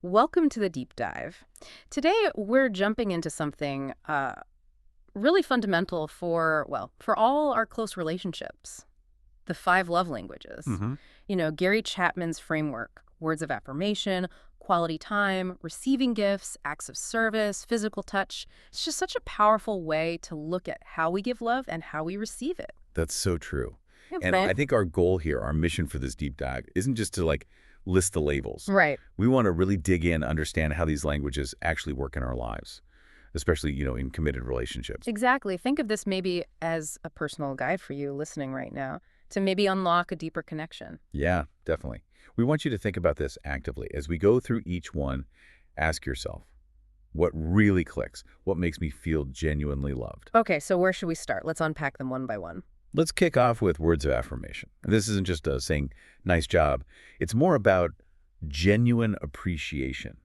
Welcome to the deep dive. Today, we're jumping into something really fundamental for all our close relationships, the five love languages. Hmm. Gary Chapman's framework, words of affirmation, quality time, receiving gifts, acts of service, physical touch. It's just such a powerful way to look at how we give love and how we receive it. That's so true. Yep. And I think our goal here, our mission for this deep dive, isn't just to list the labels. Right. We want to really dig in, understand how these languages actually work in our lives, especially, in committed relationships. Exactly. Think of this maybe as a personal guide for you listening right now to maybe unlock a deeper connection. Yeah, definitely. We want you to think about this actively. As we go through each one, ask yourself, what really clicks? What makes me feel genuinely loved? Okay, so where should we start? Let's unpack them one by one. Let's kick off with words of affirmation. This isn't just saying, nice job. It's more about genuine appreciation,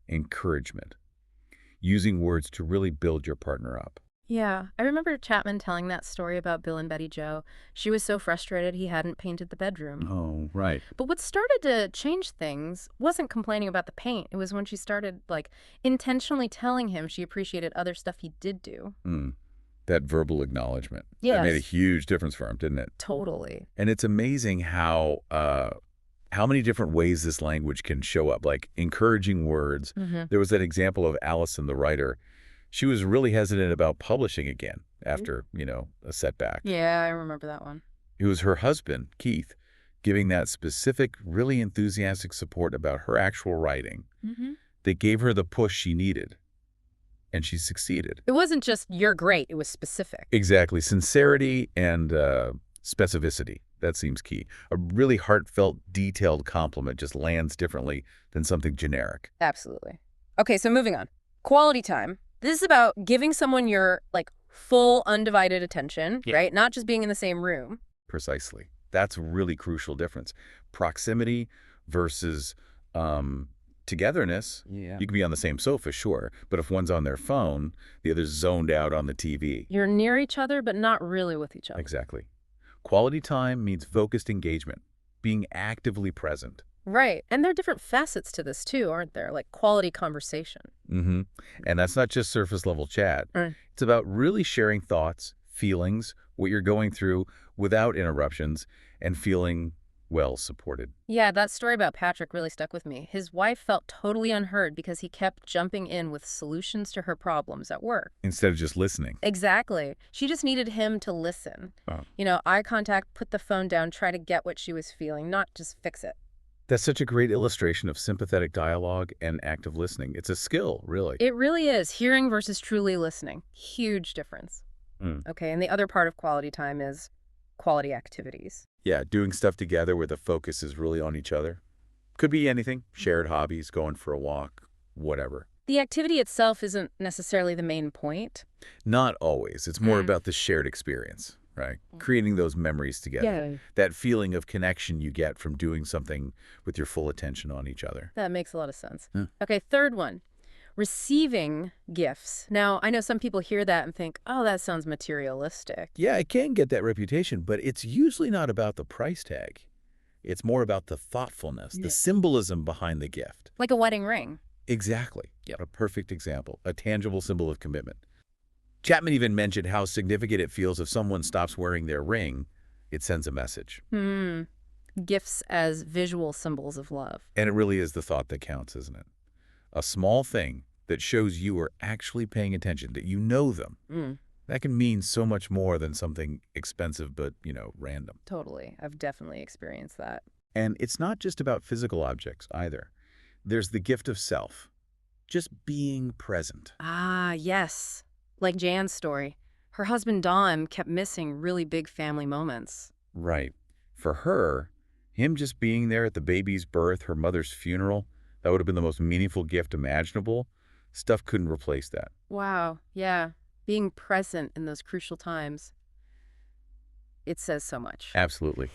encouragement, using words to really build your partner up. Yeah, I remember Chapman telling that story about Bill and Betty Joe. She was so frustrated he hadn't painted the bedroom. Oh, right. But what started to change things wasn't complaining about the paint. It was when she started, intentionally telling him she appreciated other stuff he did do. That verbal acknowledgement. Yes. That made a huge difference for him, didn't it? Totally. And it's amazing how many different ways this language can show up, like encouraging words. There was that example of Allison, the writer. She was really hesitant about publishing again after, a setback. Yeah, I remember that one. It was her husband, Keith, giving that specific, really enthusiastic support about her actual writing that gave her the push she needed. And she succeeded. It wasn't just, you're great, it was specific. Exactly. Sincerity and specificity. That seems key. A really heartfelt, detailed compliment just lands differently than something generic. Absolutely. Okay, so moving on. Quality time. This is about giving someone your, full undivided attention, right? Not just being in the same room. Precisely. That's a really crucial difference. Proximity versus togetherness. Yeah. You can be on the same sofa, sure, but if one's on their phone, the other's zoned out on the TV. You're near each other, but not really with each other. Exactly. Quality time means focused engagement, being actively present. Right. And there are different facets to this, too, aren't there? Like quality conversation. And that's not just surface-level chat. Right. It's about really sharing thoughts, feelings, what you're going through without interruptions, and feeling well supported. Yeah, that story about Patrick really stuck with me. His wife felt totally unheard because he kept jumping in with solutions to her problems at work. Instead of just listening. Exactly. She just needed him to listen. Oh. Eye contact, put the phone down, try to get what she was feeling, not just fix it. That's such a great illustration of sympathetic dialogue and active listening. It's a skill, really. It really is. Hearing versus truly listening. Huge difference. Okay, and the other part of quality time is quality activities. Yeah, doing stuff together where the focus is really on each other. Could be anything. Shared hobbies, going for a walk, whatever. The activity itself isn't necessarily the main point. Not always. It's more about the shared experience, right? Creating those memories together. Yeah. That feeling of connection you get from doing something with your full attention on each other. That makes a lot of sense. Yeah. Okay, third one. Receiving gifts. Now, I know some people hear that and think, oh, that sounds materialistic. Yeah, it can get that reputation, but it's usually not about the price tag. It's more about the thoughtfulness, the symbolism behind the gift. Like a wedding ring. Exactly. A perfect example, a tangible symbol of commitment. Chapman even mentioned how significant it feels if someone stops wearing their ring. It sends a message. Gifts as visual symbols of love. And it really is the thought that counts, isn't it? A small thing that shows you are actually paying attention, that you know them. That can mean so much more than something expensive but, random. Totally. I've definitely experienced that. And it's not just about physical objects either. There's the gift of self, just being present. Ah, yes. Like Jan's story. Her husband, Don, kept missing really big family moments. Right. For her, him just being there at the baby's birth, her mother's funeral, that would have been the most meaningful gift imaginable. Stuff couldn't replace that. Wow. Yeah. Being present in those crucial times. It says so much. Absolutely.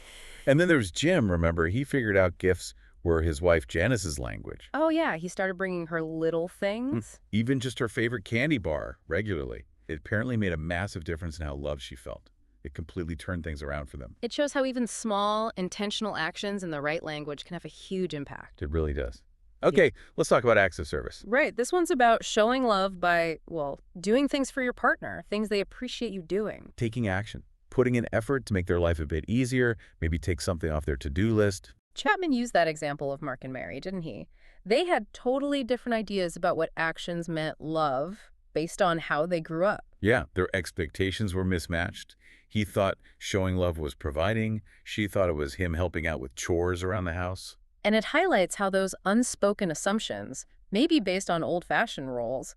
And then there's Jim, remember? He figured out gifts were his wife Janice's language. Oh, yeah. He started bringing her little things. Even just her favorite candy bar regularly. It apparently made a massive difference in how loved she felt. It completely turned things around for them. It shows how even small, intentional actions in the right language can have a huge impact. It really does. Okay, let's talk about acts of service. Right. This one's about showing love by, well, doing things for your partner, things they appreciate you doing. Taking action, putting in effort to make their life a bit easier, maybe take something off their to-do list. Chapman used that example of Mark and Mary, didn't he? They had totally different ideas about what actions meant love based on how they grew up. Yeah, their expectations were mismatched. He thought showing love was providing. She thought it was him helping out with chores around the house. And it highlights how those unspoken assumptions, maybe based on old-fashioned roles,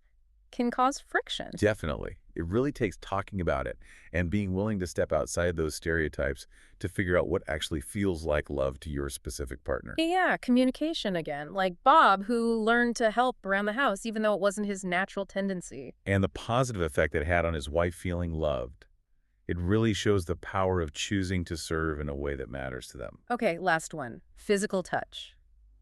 can cause friction. Definitely. It really takes talking about it and being willing to step outside those stereotypes to figure out what actually feels like love to your specific partner. Yeah, communication again. Like Bob, who learned to help around the house, even though it wasn't his natural tendency. And the positive effect it had on his wife feeling loved. It really shows the power of choosing to serve in a way that matters to them. Okay, last one. Physical touch.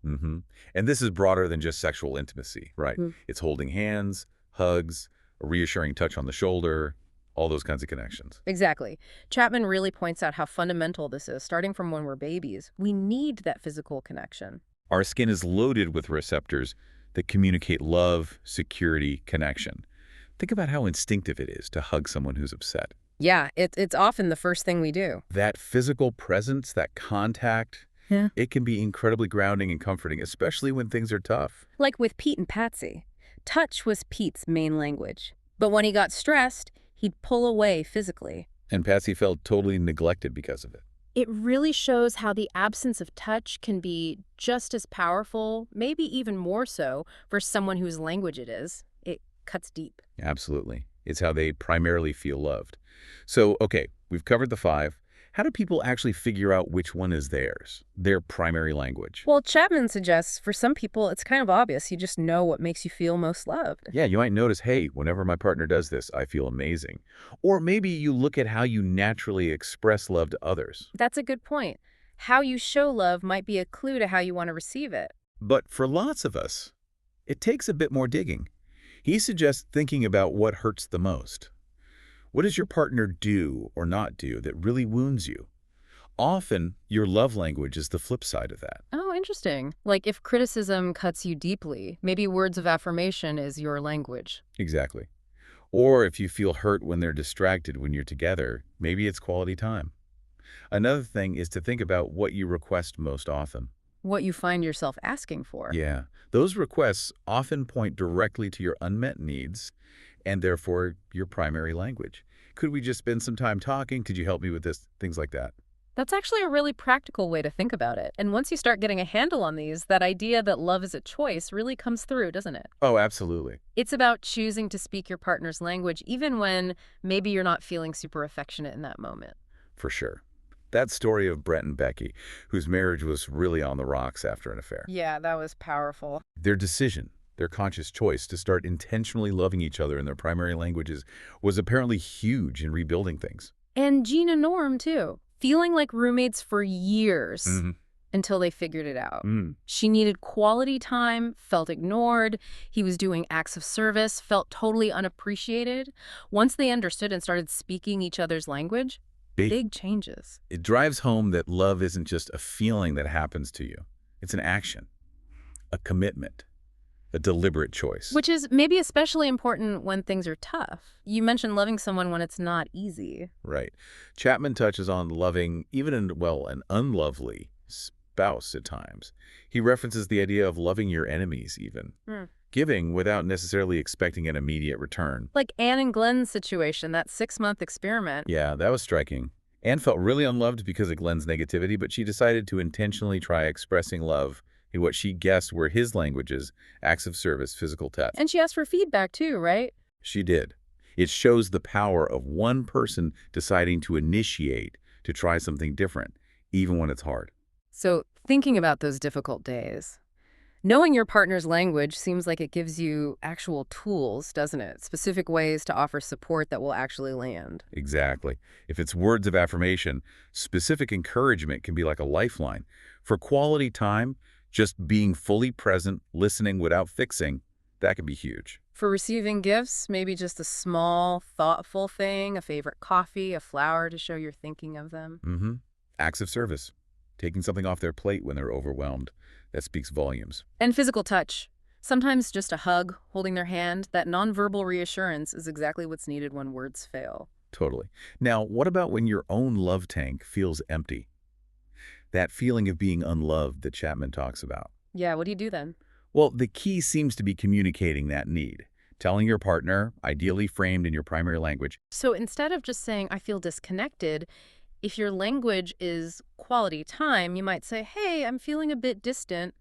And this is broader than just sexual intimacy, right? Mm. It's holding hands, hugs, a reassuring touch on the shoulder, all those kinds of connections. Exactly. Chapman really points out how fundamental this is, starting from when we're babies. We need that physical connection. Our skin is loaded with receptors that communicate love, security, connection. Think about how instinctive it is to hug someone who's upset. Yeah, it's often the first thing we do. That physical presence, that contact, Yeah. it can be incredibly grounding and comforting, especially when things are tough. Like with Pete and Patsy. Touch was Pete's main language. But when he got stressed, he'd pull away physically. And Patsy felt totally neglected because of it. It really shows how the absence of touch can be just as powerful, maybe even more so, for someone whose language it is. It cuts deep. Absolutely. It's how they primarily feel loved. So, okay, we've covered the 5. How do people actually figure out which one is theirs, their primary language? Well, Chapman suggests for some people it's kind of obvious. You just know what makes you feel most loved. Yeah, you might notice, hey, whenever my partner does this, I feel amazing. Or maybe you look at how you naturally express love to others. That's a good point. How you show love might be a clue to how you want to receive it. But for lots of us, it takes a bit more digging. He suggests thinking about what hurts the most. What does your partner do or not do that really wounds you? Often, your love language is the flip side of that. Oh, interesting. Like if criticism cuts you deeply, maybe words of affirmation is your language. Exactly. Or if you feel hurt when they're distracted when you're together, maybe it's quality time. Another thing is to think about what you request most often. What you find yourself asking for. Yeah, those requests often point directly to your unmet needs and therefore your primary language. Could we just spend some time talking? Could you help me with this? Things like that. That's actually a really practical way to think about it. And once you start getting a handle on these, that idea that love is a choice really comes through, doesn't it? Oh, absolutely. It's about choosing to speak your partner's language, even when maybe you're not feeling super affectionate in that moment. For sure. That story of Brett and Becky, whose marriage was really on the rocks after an affair. Yeah, that was powerful. Their decision, their conscious choice to start intentionally loving each other in their primary languages was apparently huge in rebuilding things. And Gene and Norm, too. Feeling like roommates for years Mm-hmm. until they figured it out. Mm. She needed quality time, felt ignored. He was doing acts of service, felt totally unappreciated. Once they understood and started speaking each other's language, big changes. It drives home that love isn't just a feeling that happens to you. It's an action, a commitment, a deliberate choice. Which is maybe especially important when things are tough. You mentioned loving someone when it's not easy. Right. Chapman touches on loving even an unlovely spouse at times. He references the idea of loving your enemies even. Giving without necessarily expecting an immediate return. Like Anne and Glenn's situation, that 6-month experiment. Yeah, that was striking. Anne felt really unloved because of Glenn's negativity, but she decided to intentionally try expressing love in what she guessed were his languages, acts of service, physical touch. And she asked for feedback too, right? She did. It shows the power of one person deciding to initiate, to try something different, even when it's hard. So thinking about those difficult days, knowing your partner's language seems like it gives you actual tools, doesn't it? Specific ways to offer support that will actually land. Exactly. If it's words of affirmation, specific encouragement can be like a lifeline. For quality time, just being fully present, listening without fixing, that can be huge. For receiving gifts, maybe just a small, thoughtful thing, a favorite coffee, a flower to show you're thinking of them. Acts of service. taking something off their plate when they're overwhelmed. That speaks volumes. And physical touch. Sometimes just a hug, holding their hand, that nonverbal reassurance is exactly what's needed when words fail. Totally. Now, what about when your own love tank feels empty? That feeling of being unloved that Chapman talks about. Yeah, what do you do then? Well, the key seems to be communicating that need. Telling your partner, ideally framed in your primary language. So instead of just saying, I feel disconnected, if your language is quality time, you might say, hey, I'm feeling a bit distant.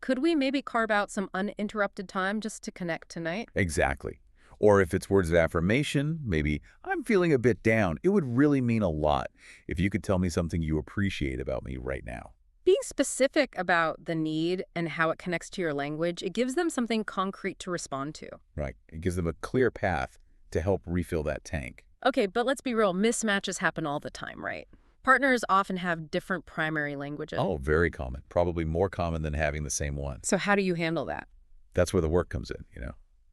Could we maybe carve out some uninterrupted time just to connect tonight? Exactly. Or if it's words of affirmation, maybe, I'm feeling a bit down. It would really mean a lot if you could tell me something you appreciate about me right now. Being specific about the need and how it connects to your language, it gives them something concrete to respond to. Right. It gives them a clear path to help refill that tank. Okay, but let's be real, mismatches happen all the time, right? Partners often have different primary languages. Oh, very common. Probably more common than having the same one. So how do you handle that? That's where the work comes in.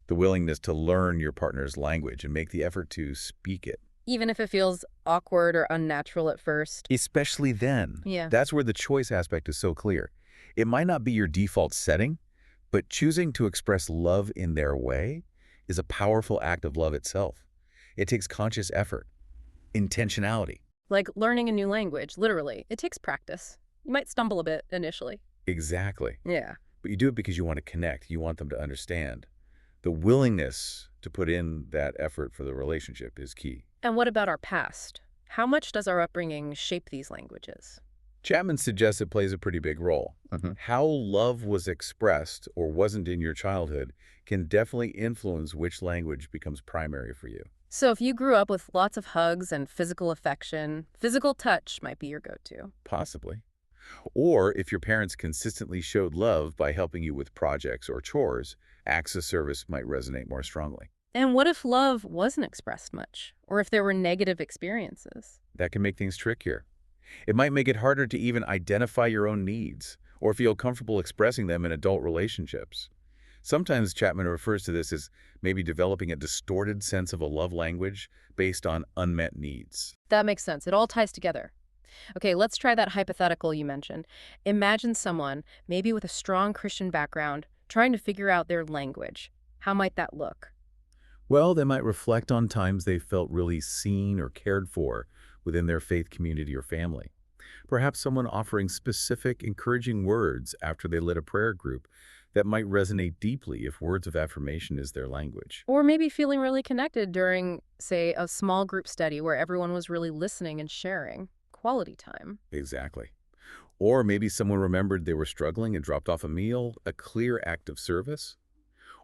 The willingness to learn your partner's language and make the effort to speak it. Even if it feels awkward or unnatural at first. Especially then. Yeah. That's where the choice aspect is so clear. It might not be your default setting, but choosing to express love in their way is a powerful act of love itself. It takes conscious effort, intentionality. Like learning a new language, literally. It takes practice. You might stumble a bit initially. Exactly. Yeah. But you do it because you want to connect. You want them to understand. The willingness to put in that effort for the relationship is key. And what about our past? How much does our upbringing shape these languages? Chapman suggests it plays a pretty big role. How love was expressed or wasn't in your childhood can definitely influence which language becomes primary for you. So if you grew up with lots of hugs and physical affection, physical touch might be your go-to. Possibly. Or if your parents consistently showed love by helping you with projects or chores, acts of service might resonate more strongly. And what if love wasn't expressed much? Or if there were negative experiences? That can make things trickier. It might make it harder to even identify your own needs or feel comfortable expressing them in adult relationships. Sometimes Chapman refers to this as maybe developing a distorted sense of a love language based on unmet needs. That makes sense. It all ties together. Okay, let's try that hypothetical you mentioned. Imagine someone, maybe with a strong Christian background, trying to figure out their language. How might that look? Well, they might reflect on times they felt really seen or cared for within their faith community or family. Perhaps someone offering specific, encouraging words after they led a prayer group that might resonate deeply if words of affirmation is their language. Or maybe feeling really connected during, say, a small group study where everyone was really listening and sharing. Quality time. Exactly. Or maybe someone remembered they were struggling and dropped off a meal, a clear act of service.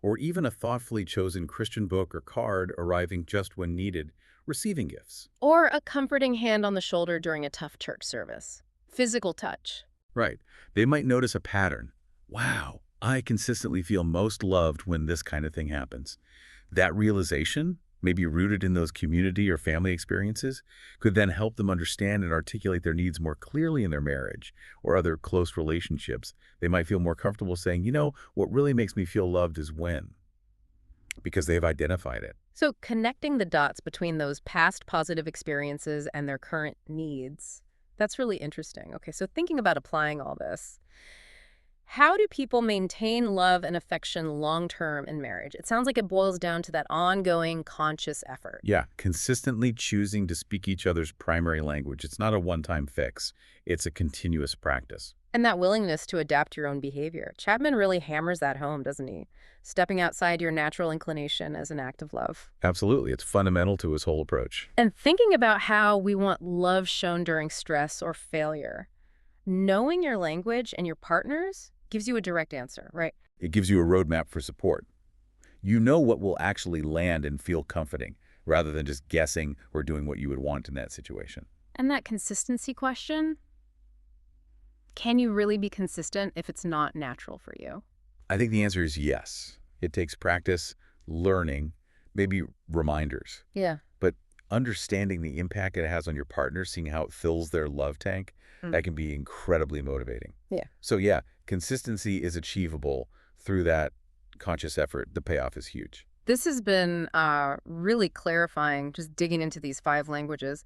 Or even a thoughtfully chosen Christian book or card arriving just when needed, receiving gifts. Or a comforting hand on the shoulder during a tough church service. Physical touch. Right. They might notice a pattern. Wow, I consistently feel most loved when this kind of thing happens. That realization, maybe rooted in those community or family experiences, could then help them understand and articulate their needs more clearly in their marriage or other close relationships. They might feel more comfortable saying, what really makes me feel loved is when, because they've identified it. So connecting the dots between those past positive experiences and their current needs, that's really interesting. Okay, so thinking about applying all this, how do people maintain love and affection long-term in marriage? It sounds like it boils down to that ongoing conscious effort. Yeah, consistently choosing to speak each other's primary language. It's not a one-time fix. It's a continuous practice. And that willingness to adapt your own behavior. Chapman really hammers that home, doesn't he? Stepping outside your natural inclination as an act of love. Absolutely. It's fundamental to his whole approach. And thinking about how we want love shown during stress or failure, knowing your language and your partner's gives you a direct answer, right? It gives you a roadmap for support. You know what will actually land and feel comforting, rather than just guessing or doing what you would want in that situation. And that consistency question, can you really be consistent if it's not natural for you? I think the answer is yes. It takes practice, learning, maybe reminders. Yeah. But understanding the impact it has on your partner, seeing how it fills their love tank, that can be incredibly motivating. Yeah. So yeah, consistency is achievable through that conscious effort. The payoff is huge. This has been really clarifying, just digging into these 5 languages.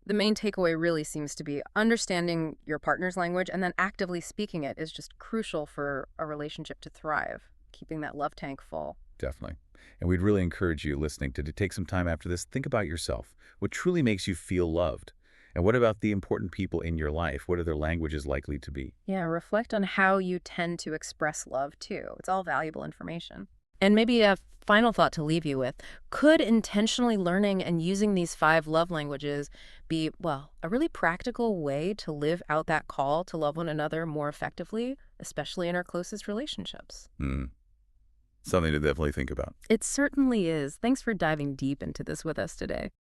The main takeaway really seems to be understanding your partner's language and then actively speaking it is just crucial for a relationship to thrive, keeping that love tank full. Definitely. And we'd really encourage you listening to take some time after this. Think about yourself. What truly makes you feel loved? And what about the important people in your life? What are their languages likely to be? Yeah, reflect on how you tend to express love too. It's all valuable information. And maybe a final thought to leave you with. Could intentionally learning and using these 5 love languages be, well, a really practical way to live out that call to love one another more effectively, especially in our closest relationships? Hmm. Something to definitely think about. It certainly is. Thanks for diving deep into this with us today.